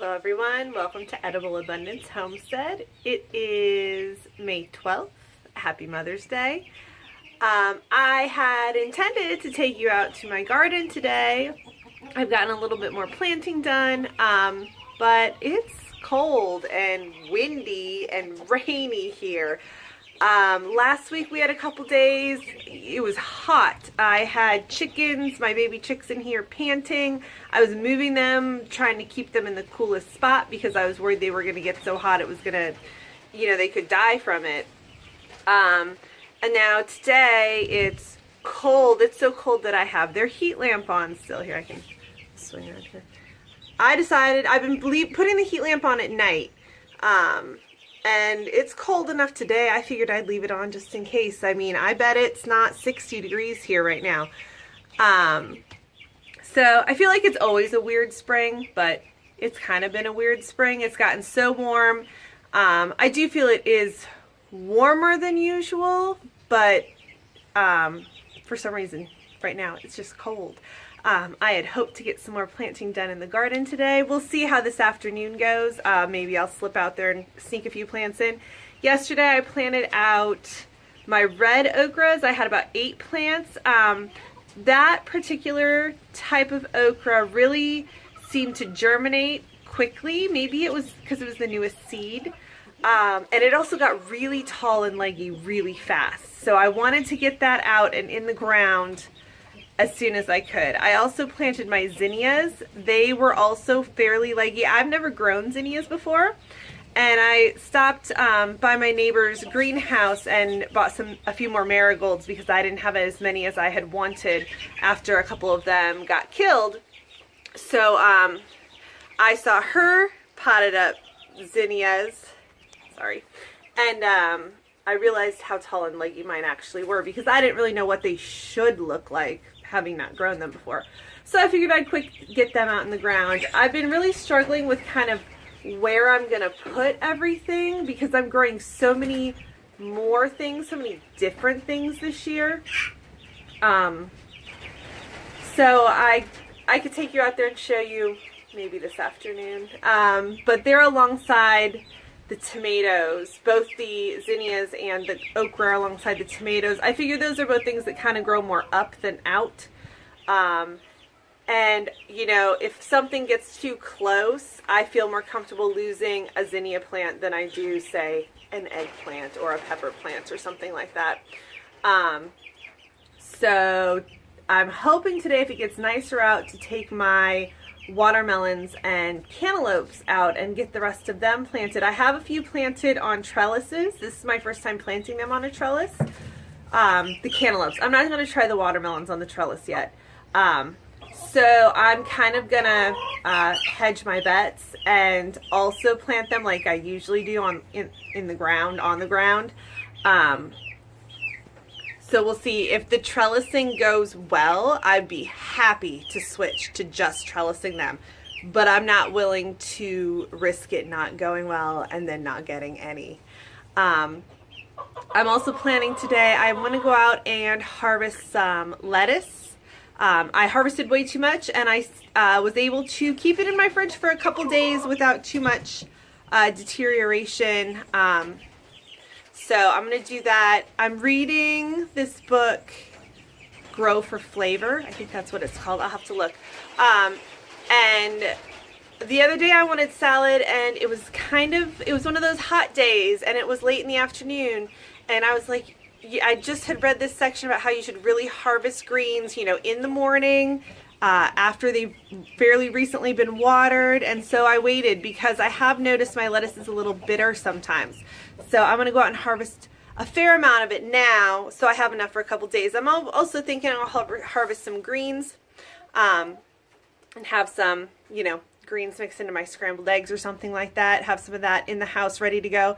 Hello everyone, welcome to Edible Abundance Homestead. It is May 12th. Happy Mother's Day. I had intended to take you out to my garden today. I've gotten a little bit more planting done, but it's cold and windy and rainy here. Last week we had a couple days, it was hot. I had chickens, my baby chicks in here panting. I was moving them, trying to keep them in the coolest spot because I was worried they were going to get so hot it was going to, they could die from it. And now today it's cold. It's so cold that I have their heat lamp on still. Here, I can swing around here. I decided, I've been putting the heat lamp on at night. And it's cold enough today, I figured I'd leave it on just in case. I mean, I bet it's not 60 degrees here right now. So I feel like it's always a weird spring, but it's kind of been a weird spring. It's gotten so warm. I do feel it is warmer than usual, but for some reason right now it's just cold. I had hoped to get some more planting done in the garden today. We'll see how this afternoon goes. Maybe I'll slip out there and sneak a few plants in. Yesterday I planted out my red okras. I had about 8 plants. That particular type of okra really seemed to germinate quickly. Maybe it was because it was the newest seed. And it also got really tall and leggy really fast. So I wanted to get that out and in the ground as soon as I could. I also planted my zinnias. They were also fairly leggy. I've never grown zinnias before, and I stopped by my neighbor's greenhouse and bought a few more marigolds because I didn't have as many as I had wanted after a couple of them got killed. So I saw her potted up zinnias, sorry, and I realized how tall and leggy mine actually were because I didn't really know what they should look like, having not grown them before. So I figured I'd get them out in the ground. I've been really struggling with kind of where I'm gonna put everything because I'm growing so many more things, so many different things this year. So I could take you out there and show you maybe this afternoon. But they're alongside the tomatoes, both the zinnias and the okra alongside the tomatoes. I figure those are both things that kind of grow more up than out. And if something gets too close, I feel more comfortable losing a zinnia plant than I do, say, an eggplant or a pepper plant or something like that. So I'm hoping today, if it gets nicer out, to take my watermelons and cantaloupes out and get the rest of them planted. I have a few planted on trellises. This is my first time planting them on a trellis. The cantaloupes. I'm not going to try the watermelons on the trellis yet. So I'm kind of going to hedge my bets and also plant them like I usually do in the ground, on the ground. So we'll see. If the trellising goes well, I'd be happy to switch to just trellising them. But I'm not willing to risk it not going well and then not getting any. I'm also planning today, I want to go out and harvest some lettuce. I harvested way too much and I was able to keep it in my fridge for a couple days without too much deterioration. So I'm going to do that. I'm reading this book, Grow for Flavor. I think that's what it's called. I'll have to look. And the other day I wanted salad and it was one of those hot days and it was late in the afternoon and I was like, I just had read this section about how you should really harvest greens, in the morning after they've fairly recently been watered. And so I waited because I have noticed my lettuce is a little bitter sometimes. So I'm going to go out and harvest a fair amount of it now so I have enough for a couple days. I'm also thinking I'll harvest some greens and have some, greens mixed into my scrambled eggs or something like that. Have some of that in the house ready to go.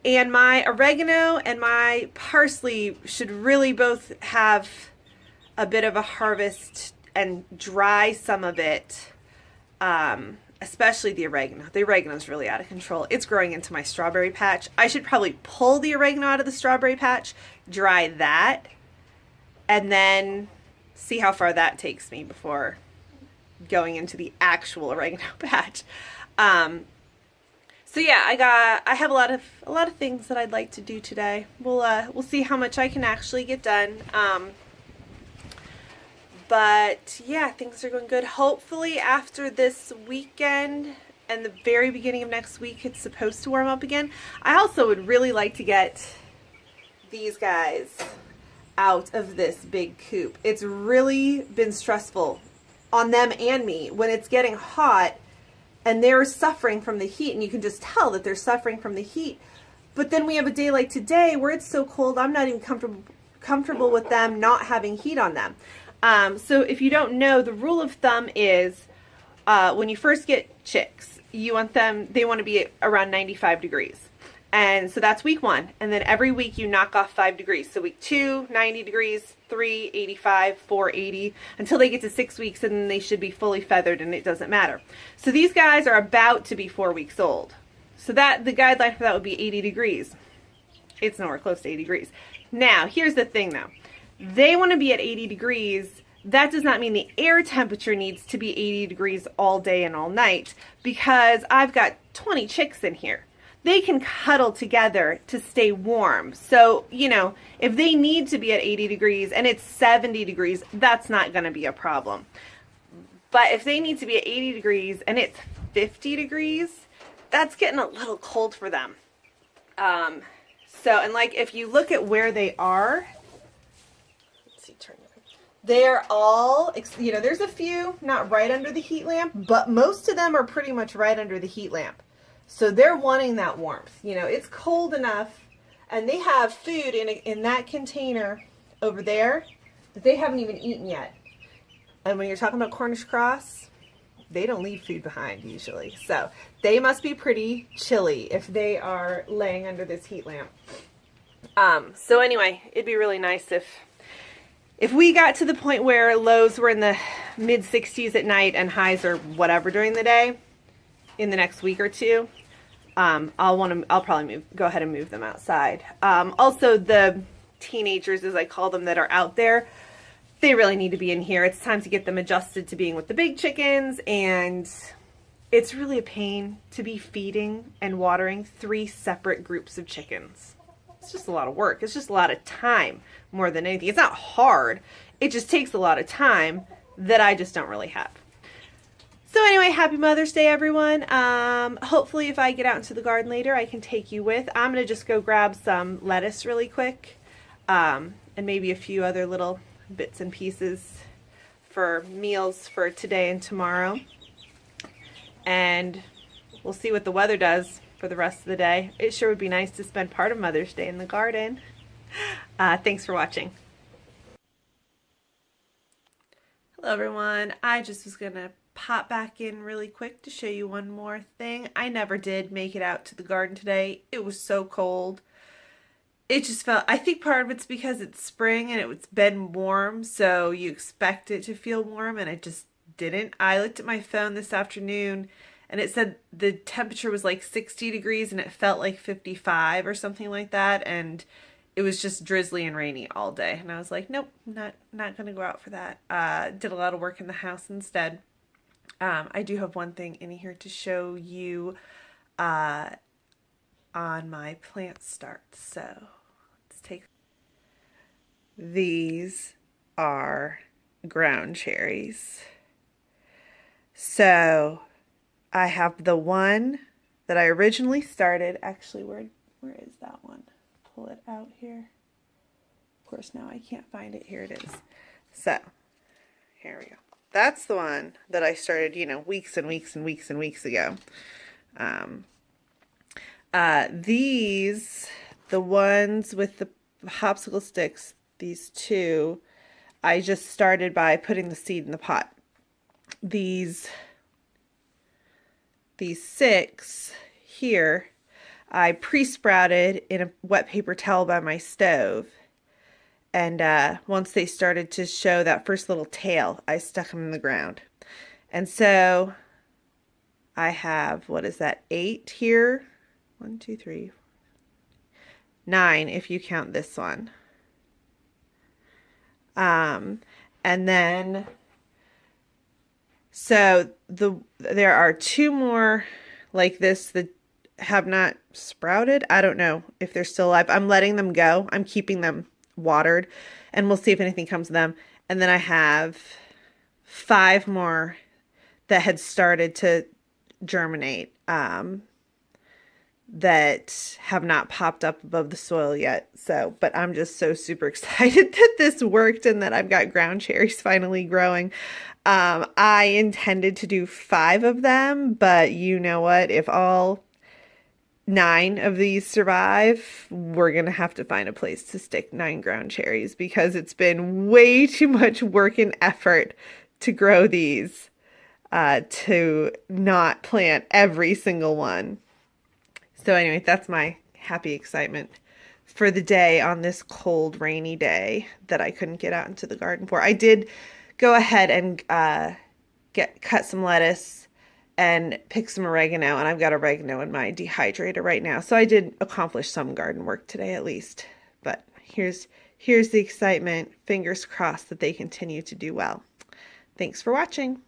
And my oregano and my parsley should really both have a bit of a harvest and dry some of it. Especially the oregano. The oregano is really out of control. It's growing into my strawberry patch. I should probably pull the oregano out of the strawberry patch, dry that, and then see how far that takes me before going into the actual oregano patch. So yeah, I have a lot of things that I'd like to do today. We'll see how much I can actually get done. But yeah, things are going good. Hopefully after this weekend and the very beginning of next week, it's supposed to warm up again. I also would really like to get these guys out of this big coop. It's really been stressful on them and me when it's getting hot and they're suffering from the heat, and you can just tell that they're suffering from the heat. But then we have a day like today where it's so cold, I'm not even comfortable with them not having heat on them. So if you don't know, the rule of thumb is when you first get chicks, they want to be around 95 degrees. And so that's week 1. And then every week you knock off 5 degrees. So week 2, 90 degrees, 3, 85, 4, 80, until they get to 6 weeks, and then they should be fully feathered and it doesn't matter. So these guys are about to be 4 weeks old. So that the guideline for that would be 80 degrees. It's nowhere close to 80 degrees. Now, here's the thing though. They want to be at 80 degrees. That does not mean the air temperature needs to be 80 degrees all day and all night, because I've got 20 chicks in here. They can cuddle together to stay warm. So, you know, if they need to be at 80 degrees and it's 70 degrees, that's not going to be a problem. But if they need to be at 80 degrees and it's 50 degrees, that's getting a little cold for them. And like if you look at where they are, they're all, you know, there's a few not right under the heat lamp, but most of them are pretty much right under the heat lamp. So they're wanting that warmth. You know, it's cold enough, and they have food in that container over there that they haven't even eaten yet. And when you're talking about Cornish cross, they don't leave food behind usually. So they must be pretty chilly if they are laying under this heat lamp. So anyway, it'd be really nice if we got to the point where lows were in the mid 60s at night and highs are whatever during the day in the next week or two. I'll probably go ahead and move them outside. Also, the teenagers, as I call them, that are out there, they really need to be in here. It's time to get them adjusted to being with the big chickens, and it's really a pain to be feeding and watering 3 separate groups of chickens. It's just a lot of work. It's just a lot of time more than anything. It's not hard. It just takes a lot of time that I just don't really have. So anyway, happy Mother's Day, everyone. Hopefully if I get out into the garden later, I can take you with. I'm going to just go grab some lettuce really quick, and maybe a few other little bits and pieces for meals for today and tomorrow. And we'll see what the weather does for the rest of the day. It sure would be nice to spend part of Mother's Day in the garden. Thanks for watching. Hello, everyone. I just was going to pop back in really quick to show you one more thing. I never did make it out to the garden today. It was so cold. It just felt, I think part of it's because it's spring and it's been warm, so you expect it to feel warm, and it just didn't. I looked at my phone this afternoon and it said the temperature was like 60 degrees and it felt like 55 or something like that, and it was just drizzly and rainy all day. And I was like, nope, not gonna go out for that. Did a lot of work in the house instead. I do have one thing in here to show you on my plant start. So let's take, these are ground cherries. So I have the one that I originally started. Actually, where is that one? Pull it out here. Of course, now I can't find it. Here it is. So here we go. That's the one that I started, you know, weeks and weeks and weeks and weeks ago. These, the ones with the popsicle sticks, these 2, I just started by putting the seed in the pot. These 6 here, I pre-sprouted in a wet paper towel by my stove. And once they started to show that first little tail, I stuck them in the ground. And so I have, what is that, 8 here? 1, 2, 3, 9 if you count this one. And then, so there are 2 more like this that have not sprouted. I don't know if they're still alive. I'm letting them go. I'm keeping them watered, and we'll see if anything comes of them. And then I have 5 more that had started to germinate that have not popped up above the soil yet. So, but I'm just so super excited that this worked and that I've got ground cherries finally growing. I intended to do 5 of them, but you know what? If all 9 of these survive, we're gonna have to find a place to stick 9 ground cherries because it's been way too much work and effort to grow these, to not plant every single one. So anyway, that's my happy excitement for the day on this cold, rainy day that I couldn't get out into the garden for. I did go ahead and cut some lettuce and pick some oregano, and I've got oregano in my dehydrator right now. So I did accomplish some garden work today at least. But here's the excitement. Fingers crossed that they continue to do well. Thanks for watching.